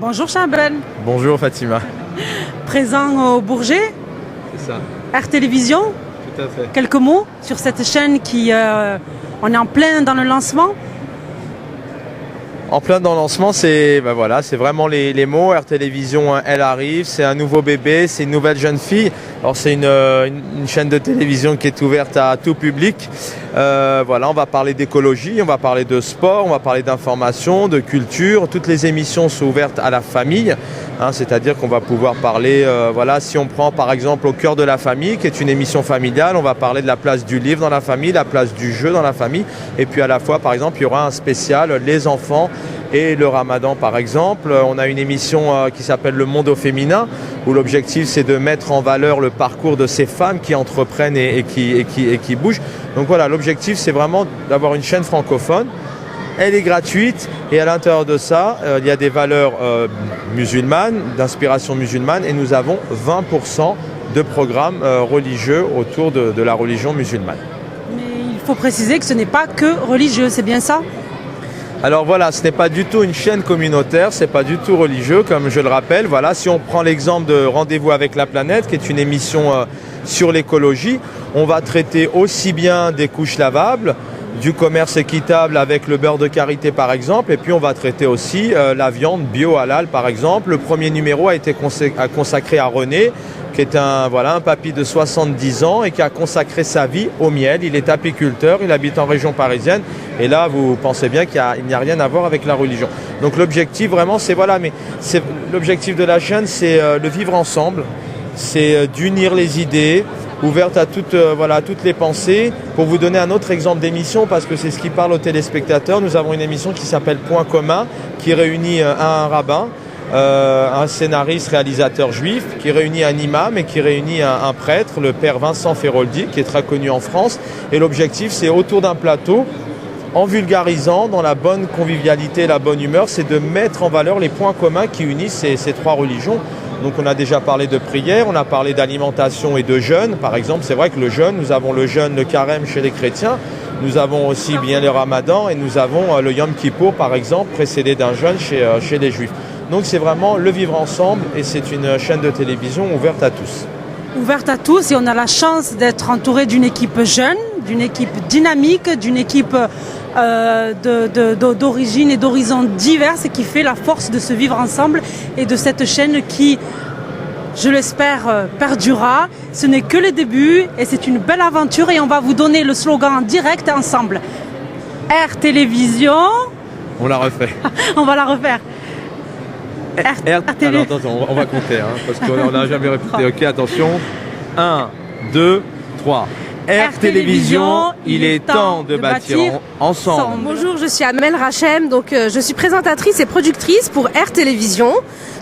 Bonjour Chambel. Bonjour Fatima. Présent au Bourget, C'est ça, Air Télévision. tout à fait. Quelques mots sur cette chaîne qui, on est en plein dans le lancement. En plein dans le lancement, c'est c'est vraiment les mots. Air Télévision, elle arrive, c'est un nouveau bébé, c'est une nouvelle jeune fille. Alors c'est une chaîne de télévision qui est ouverte à tout public. On va parler d'écologie, on va parler de sport, on va parler d'information, de culture. Toutes les émissions sont ouvertes à la famille, c'est-à-dire qu'on va pouvoir parler, si on prend par exemple Au cœur de la famille, qui est une émission familiale, on va parler de la place du livre dans la famille, la place du jeu dans la famille. Et puis à la fois, par exemple, il y aura un spécial Les enfants et le Ramadan par exemple. On a une émission qui s'appelle Le Monde au féminin, où l'objectif c'est de mettre en valeur le parcours de ces femmes qui entreprennent et qui bougent. Donc voilà, l'objectif c'est vraiment d'avoir une chaîne francophone. Elle est gratuite et à l'intérieur de ça, il y a des valeurs musulmanes, d'inspiration musulmane, et nous avons 20% de programmes religieux autour de la religion musulmane. Mais il faut préciser que ce n'est pas que religieux, c'est bien ça ? Alors voilà, ce n'est pas du tout une chaîne communautaire, c'est pas du tout religieux, comme je le rappelle. Voilà, si on prend l'exemple de Rendez-vous avec la planète, qui est une émission sur l'écologie, on va traiter aussi bien des couches lavables, du commerce équitable avec le beurre de karité par exemple, et puis on va traiter aussi la viande bio halal par exemple. Le premier numéro a été consacré à René, qui est un papy de 70 ans et qui a consacré sa vie au miel. Il est apiculteur, il habite en région parisienne. Et là, vous pensez bien qu'il n'y a rien à voir avec la religion. Donc l'objectif vraiment, l'objectif de la chaîne, c'est le vivre ensemble, c'est d'unir les idées, ouverte à toutes les pensées. Pour vous donner un autre exemple d'émission, parce que c'est ce qui parle aux téléspectateurs, nous avons une émission qui s'appelle Point commun, qui réunit un rabbin, un scénariste, réalisateur juif, qui réunit un imam et qui réunit un prêtre, le père Vincent Feroldi, qui est très connu en France. Et l'objectif, c'est autour d'un plateau, en vulgarisant, dans la bonne convivialité, la bonne humeur, c'est de mettre en valeur les points communs qui unissent ces trois religions. Donc on a déjà parlé de prière, on a parlé d'alimentation et de jeûne. Par exemple, c'est vrai que le jeûne, nous avons le jeûne, le carême chez les chrétiens, nous avons aussi bien le ramadan et nous avons le Yom Kippour, par exemple, précédé d'un jeûne chez les juifs. Donc c'est vraiment le vivre ensemble et c'est une chaîne de télévision ouverte à tous. Ouverte à tous, et on a la chance d'être entouré d'une équipe jeune, d'une équipe dynamique, d'une équipe d'origine et d'horizons diverses, et qui fait la force de ce vivre ensemble et de cette chaîne qui, je l'espère, perdurera. Ce n'est que le début et c'est une belle aventure, et on va vous donner le slogan en direct ensemble. Air Télévision. On la refait. On va la refaire. Attends, on va compter, parce qu'on n'a jamais répété. Ok, attention. 1, 2, 3. Air Télévision, il est temps de bâtir ensemble. Bonjour, je suis Amel Rachem, donc je suis présentatrice et productrice pour Air Télévision,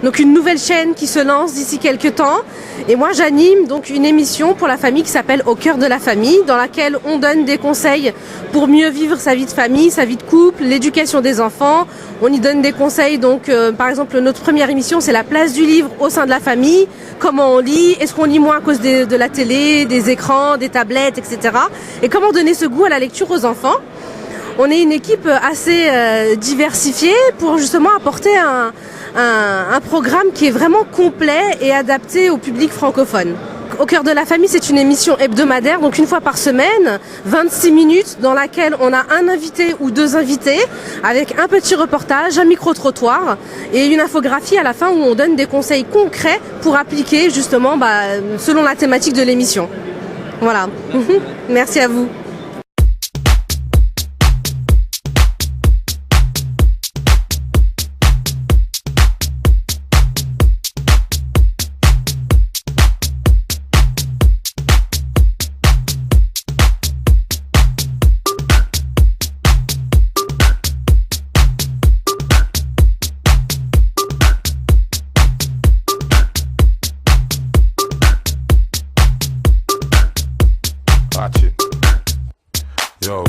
donc une nouvelle chaîne qui se lance d'ici quelques temps. Et moi j'anime donc une émission pour la famille qui s'appelle Au cœur de la famille, dans laquelle on donne des conseils pour mieux vivre sa vie de famille, sa vie de couple, l'éducation des enfants. On y donne des conseils, donc par exemple notre première émission c'est la place du livre au sein de la famille, comment on lit, est-ce qu'on lit moins à cause de la télé, des écrans, des tablettes, etc. Et comment donner ce goût à la lecture aux enfants. On est une équipe assez diversifiée pour justement apporter un programme qui est vraiment complet et adapté au public francophone. Au cœur de la famille, c'est une émission hebdomadaire, donc une fois par semaine, 26 minutes, dans laquelle on a un invité ou deux invités, avec un petit reportage, un micro-trottoir et une infographie à la fin où on donne des conseils concrets pour appliquer justement selon la thématique de l'émission. Voilà. Merci à vous. Watch it. Yo.